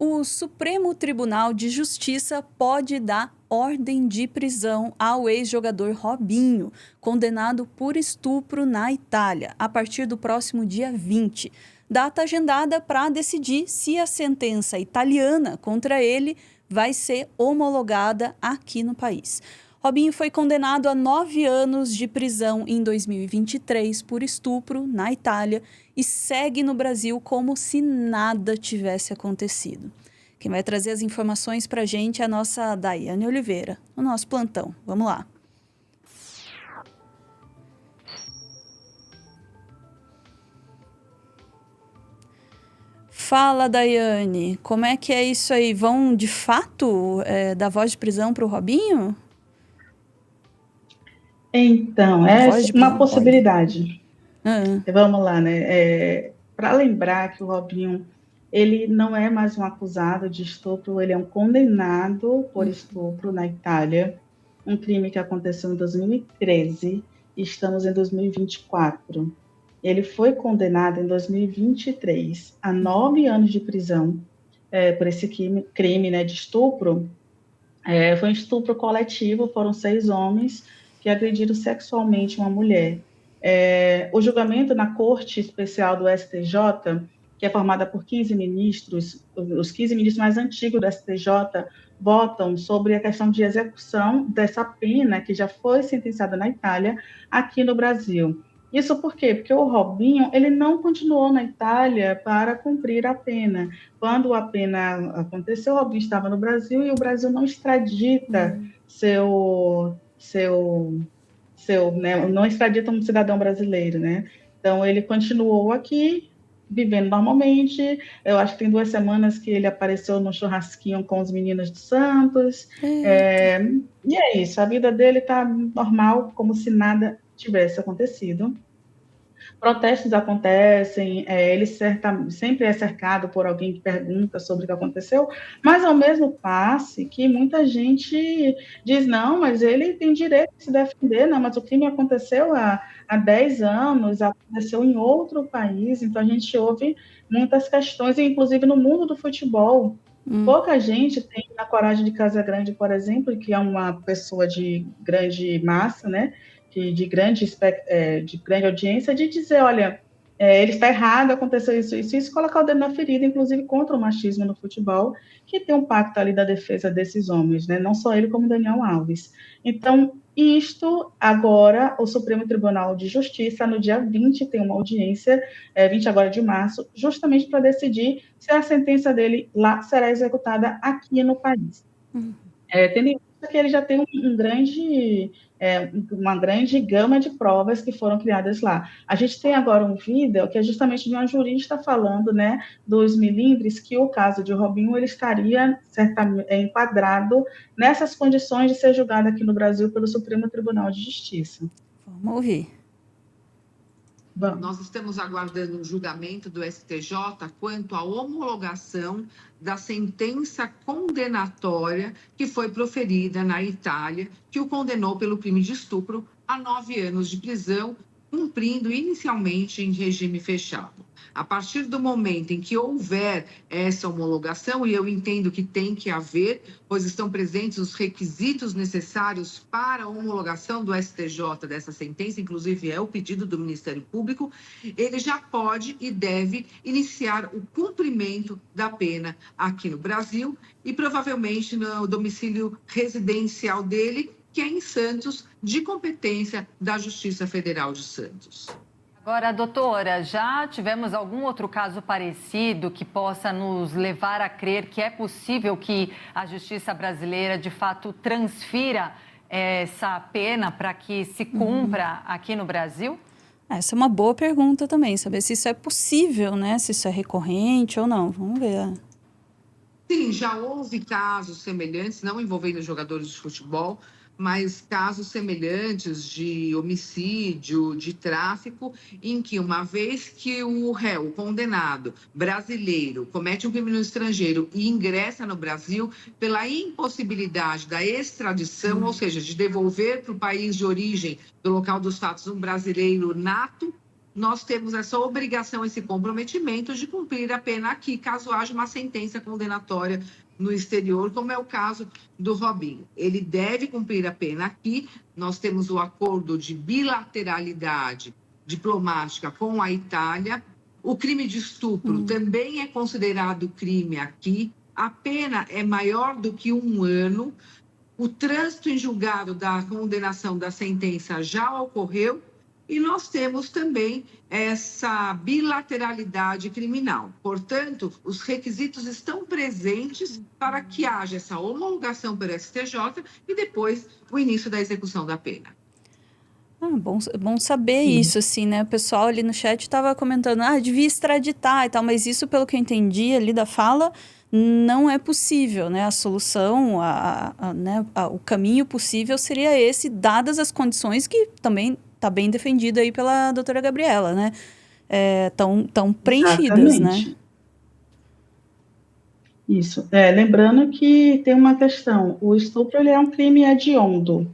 O Supremo Tribunal de Justiça pode dar ordem de prisão ao ex-jogador Robinho, condenado por estupro na Itália, a partir do próximo dia 20. Data agendada para decidir se a sentença italiana contra ele vai ser homologada aqui no país. Robinho foi condenado a 9 anos de prisão em 2023 por estupro na Itália e segue no Brasil como se nada tivesse acontecido. Quem vai trazer as informações para a gente é a nossa Daiane Oliveira, no nosso plantão. Vamos lá. Fala, Daiane, como é que é isso aí? Vão, de fato, dar voz de prisão para o Robinho? Então, é uma possibilidade. Vamos lá, né? Para lembrar que o Robinho, ele não é mais um acusado de estupro, ele é um condenado por estupro na Itália, um crime que aconteceu em 2013 e estamos em 2024. Ele foi condenado em 2023 a 9 anos de prisão por esse crime, né, de estupro. Foi um estupro coletivo, foram 6 homens que agrediram sexualmente uma mulher. O julgamento na Corte Especial do STJ, que é formada por 15 ministros, os 15 ministros mais antigos do STJ votam sobre a questão de execução dessa pena que já foi sentenciada na Itália aqui no Brasil. Isso por quê? Porque o Robinho, ele não continuou na Itália para cumprir a pena. Quando a pena aconteceu, o Robinho estava no Brasil e o Brasil não extradita não extradita um cidadão brasileiro, né? Então, ele continuou aqui, vivendo normalmente. Eu acho que tem 2 semanas que ele apareceu no churrasquinho com os meninos do Santos. E é isso, a vida dele está normal, como se nada tivesse acontecido. Protestos acontecem, ele sempre é cercado por alguém que pergunta sobre o que aconteceu, mas ao mesmo passe que muita gente diz, não, mas ele tem direito de se defender, não, mas o crime aconteceu há 10 anos, aconteceu em outro país, então a gente ouve muitas questões, inclusive no mundo do futebol. Pouca gente tem a coragem de Casagrande, por exemplo, que é uma pessoa de grande massa, né? De grande audiência, de dizer, olha, ele está errado, aconteceu isso, colocar o dedo na ferida, inclusive contra o machismo no futebol, que tem um pacto ali da defesa desses homens, né? Não só ele, como Daniel Alves. Então, isto, agora, o Supremo Tribunal de Justiça, no dia 20, tem uma audiência, 20 agora de março, justamente para decidir se a sentença dele lá será executada aqui no país. Tendo em vista que ele já tem uma grande gama de provas que foram criadas lá. A gente tem agora um vídeo que é justamente de uma jurista falando, né, dos milindres, que o caso de Robinho ele estaria certamente enquadrado nessas condições de ser julgado aqui no Brasil pelo Supremo Tribunal de Justiça. Vamos ouvir. Nós estamos aguardando o julgamento do STJ quanto à homologação da sentença condenatória que foi proferida na Itália, que o condenou pelo crime de estupro a 9 anos de prisão, cumprindo inicialmente em regime fechado. A partir do momento em que houver essa homologação, e eu entendo que tem que haver, pois estão presentes os requisitos necessários para a homologação do STJ dessa sentença, inclusive é o pedido do Ministério Público, ele já pode e deve iniciar o cumprimento da pena aqui no Brasil e provavelmente no domicílio residencial dele, que é em Santos, de competência da Justiça Federal de Santos. Agora, doutora, já tivemos algum outro caso parecido que possa nos levar a crer que é possível que a justiça brasileira, de fato, transfira essa pena para que se cumpra aqui no Brasil? Essa é uma boa pergunta também, saber se isso é possível, né? Se isso é recorrente ou não. Vamos ver. Sim, já houve casos semelhantes, não envolvendo jogadores de futebol, mas casos semelhantes de homicídio, de tráfico, em que uma vez que o réu, o condenado brasileiro, comete um crime no estrangeiro e ingressa no Brasil, pela impossibilidade da extradição, ou seja, de devolver para o país de origem, do local dos fatos, um brasileiro nato, nós temos essa obrigação, esse comprometimento de cumprir a pena aqui, caso haja uma sentença condenatória no exterior, como é o caso do Robinho. Ele deve cumprir a pena aqui. Nós temos o acordo de bilateralidade diplomática com a Itália. O crime de estupro também é considerado crime aqui. A pena é maior do que 1 ano. O trânsito em julgado da condenação da sentença já ocorreu. E nós temos também essa bilateralidade criminal. Portanto, os requisitos estão presentes para que haja essa homologação pelo STJ e depois o início da execução da pena. Bom saber isso, assim, né? O pessoal ali no chat estava comentando, devia extraditar e tal, mas isso, pelo que eu entendi ali da fala, não é possível, né? A solução, o caminho possível seria esse, dadas as condições que também está bem defendido aí pela doutora Gabriela, né? Tão preenchidas, Exatamente. né? Isso. Lembrando que tem uma questão, o estupro ele é um crime hediondo.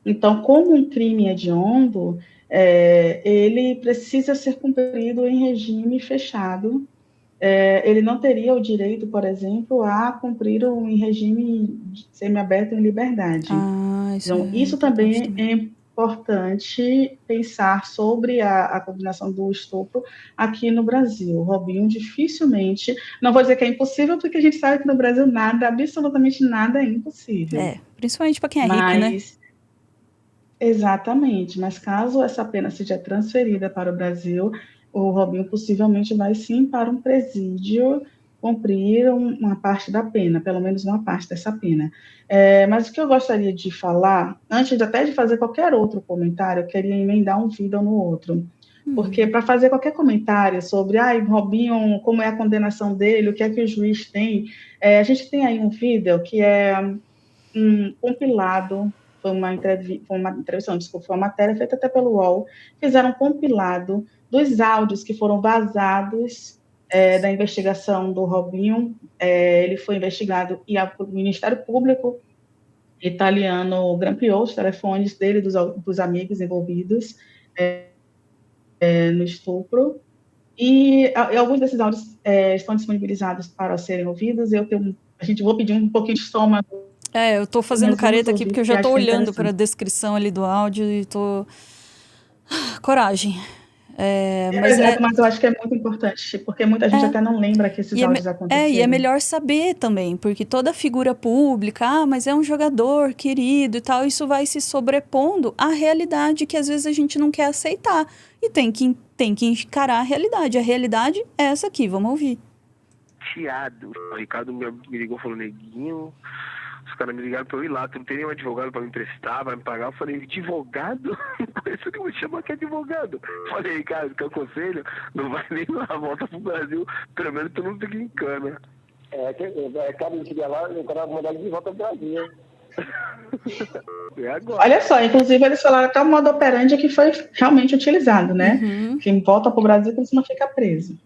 Então, como um crime hediondo, ele precisa ser cumprido em regime fechado. Ele não teria o direito, por exemplo, a cumprir em regime semiaberto em liberdade. Então, isso também é importante pensar sobre a condenação do estupro aqui no Brasil. O Robinho dificilmente, não vou dizer que é impossível, porque a gente sabe que no Brasil absolutamente nada é impossível. Principalmente para quem é rico, né? Exatamente, mas caso essa pena seja transferida para o Brasil, o Robinho possivelmente vai sim para um presídio cumprir uma parte da pena, pelo menos uma parte dessa pena. Mas o que eu gostaria de falar, antes até de fazer qualquer outro comentário, eu queria emendar um vídeo no outro. Porque para fazer qualquer comentário sobre Robinho, como é a condenação dele, o que é que o juiz tem, a gente tem aí um vídeo que é um compilado. Foi uma matéria feita até pelo UOL, fizeram um compilado dos áudios que foram vazados da investigação do Robinho. Ele foi investigado e o Ministério Público italiano grampeou os telefones dele, dos amigos envolvidos no estupro, e alguns desses áudios estão disponibilizados para serem ouvidos. Vou pedir um pouquinho de estômago. Eu tô fazendo careta aqui porque eu já tô olhando para a descrição ali do áudio e tô... Coragem. Mas eu acho que é muito importante, porque muita gente até não lembra que esses áudios aconteceram. E é melhor saber também, porque toda figura pública, mas é um jogador querido e tal, isso vai se sobrepondo à realidade que às vezes a gente não quer aceitar. E tem que encarar a realidade. A realidade é essa aqui, vamos ouvir. O Ricardo me ligou e falou, Neguinho, os caras me ligaram pra eu ir lá, tu não tem nenhum advogado pra me emprestar, vai me pagar? Eu falei, advogado? Por isso que eu vou chamar que é advogado. Eu falei, Ricardo, que eu aconselho, não vai nem lá, volta pro Brasil, pelo menos tu não fica em cana. Cara, ele chegar lá, o cara vai mandar ele de volta pro Brasil. Olha só, inclusive eles falaram até o modo operandi que foi realmente utilizado, né? Quem volta para o Brasil, que não fica preso.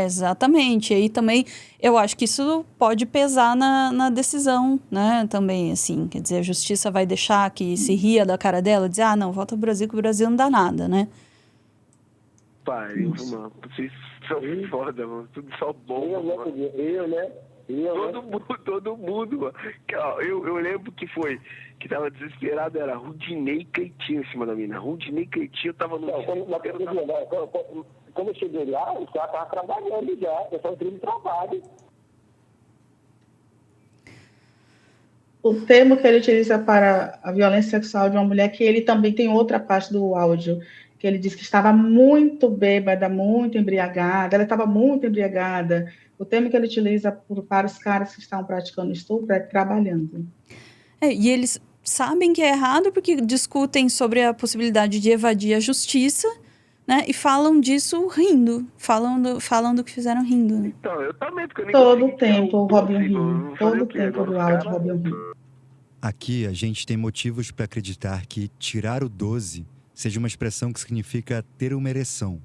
Exatamente. E aí também, eu acho que isso pode pesar na decisão, né? Também, assim, quer dizer, a justiça vai deixar que se ria da cara dela, dizer, não, volta pro Brasil, que o Brasil não dá nada, né? Pariu, mano. Vocês são foda, mano. Tudo só bom, mano. Todo mundo, mano. Eu lembro que tava desesperado, era Rudinei e Cleitinho em cima da mina. Rudinei e Cleitinho tava no... Quando eu cheguei lá, o cara tava trabalhando já. Eu só entrei no trabalho. O termo que ele utiliza para a violência sexual de uma mulher, que ele também tem outra parte do áudio, que ele diz que estava muito bêbada, muito embriagada, ela estava muito embriagada. O termo que ele utiliza para os caras que estão praticando estupro é trabalhando. E eles sabem que é errado porque discutem sobre a possibilidade de evadir a justiça, né? E falam disso rindo. Falam do que fizeram rindo. Né? Então, eu também, porque eu nem todo o tempo o Robinho rindo. Todo o tempo do áudio, Robinho rindo. Aqui a gente tem motivos para acreditar que tirar o 12 seja uma expressão que significa ter uma ereção.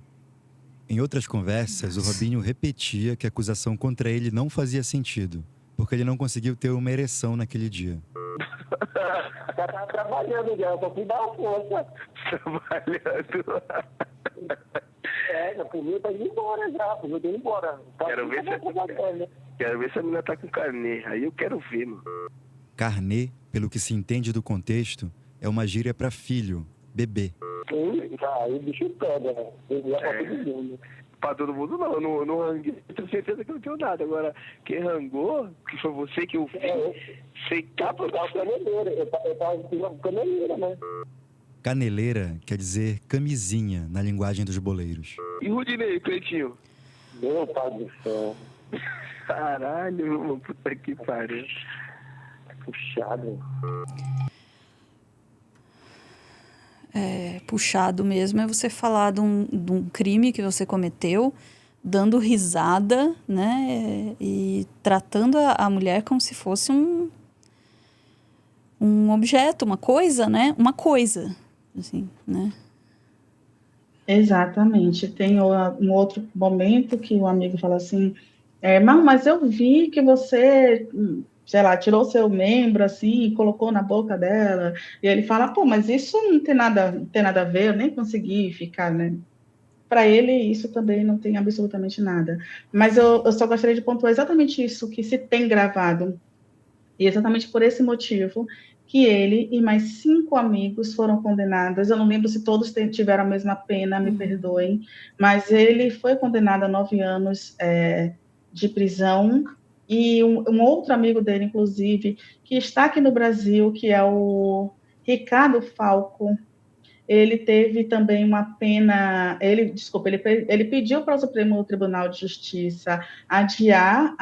Em outras conversas, o Robinho repetia que a acusação contra ele não fazia sentido, porque ele não conseguiu ter uma ereção naquele dia. O cara tava trabalhando já, eu só fui dar uma força. Trabalhando. por mim eu tô indo embora já, por mim eu tô indo embora. Quero ver se a menina tá com carnê. Aí eu quero ver, mano. Carnê, pelo que se entende do contexto, é uma gíria para filho, bebê. Sim, aí o bicho pega, né? Ele é pra todo mundo. Pra todo mundo não, eu não ranguei, eu tenho certeza que eu não tenho nada. Agora, quem rangou, que foi você que eu fiz, sei que Eu tava caneleira, eu tava caneleira, né? Caneleira quer dizer camisinha na linguagem dos boleiros. E Rudinei, Cleitinho? Meu pai do céu, Caralho, meu irmão, puta que pariu. puxado. Puxado mesmo é você falar de um crime que você cometeu, dando risada, né? E tratando a mulher como se fosse um objeto, uma coisa, né? Uma coisa, assim, né? Exatamente. Tem um outro momento que o amigo fala assim, mas eu vi que você, sei lá, tirou seu membro assim e colocou na boca dela. E ele fala, pô, mas isso não tem nada a ver, eu nem consegui ficar, né? Para ele, isso também não tem absolutamente nada. Mas eu só gostaria de pontuar exatamente isso que se tem gravado. E exatamente por esse motivo que ele e mais 5 amigos foram condenados. Eu não lembro se todos tiveram a mesma pena, me perdoem, mas ele foi condenado a 9 anos de prisão. E um outro amigo dele, inclusive, que está aqui no Brasil, que é o Ricardo Falco, ele teve também uma pena, ele pediu para o Supremo Tribunal de Justiça adiar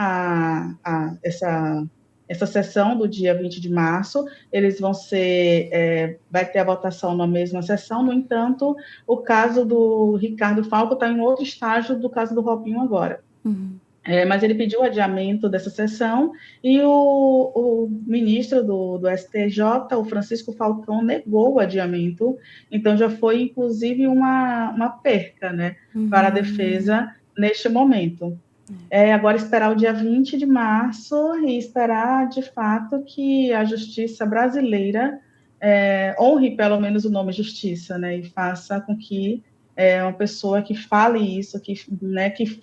essa sessão do dia 20 de março, eles vai ter a votação na mesma sessão, no entanto, o caso do Ricardo Falco está em outro estágio do caso do Robinho agora. Mas ele pediu o adiamento dessa sessão e o ministro do STJ, o Francisco Falcão, negou o adiamento, então já foi, inclusive, uma perca, né, para a defesa neste momento. Agora esperar o dia 20 de março e esperar, de fato, que a justiça brasileira honre pelo menos o nome justiça, né, e faça com que uma pessoa que fale isso, que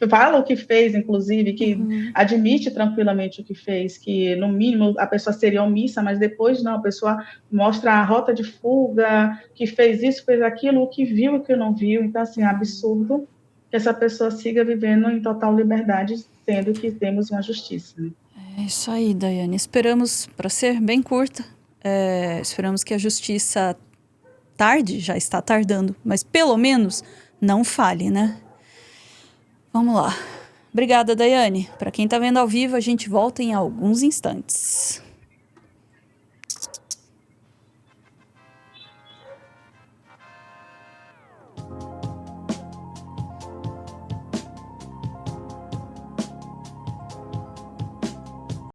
fala o que fez, inclusive, que admite tranquilamente o que fez, que, no mínimo, a pessoa seria omissa, mas depois, não, a pessoa mostra a rota de fuga, que fez isso, fez aquilo, o que viu e o que não viu. Então, assim, é absurdo que essa pessoa siga vivendo em total liberdade, sendo que temos uma justiça, né? É isso aí, Daiane. Esperamos, para ser bem curta, esperamos que a justiça já está tardando, mas pelo menos não falhe, né? Vamos lá. Obrigada, Daiane. Para quem está vendo ao vivo, a gente volta em alguns instantes.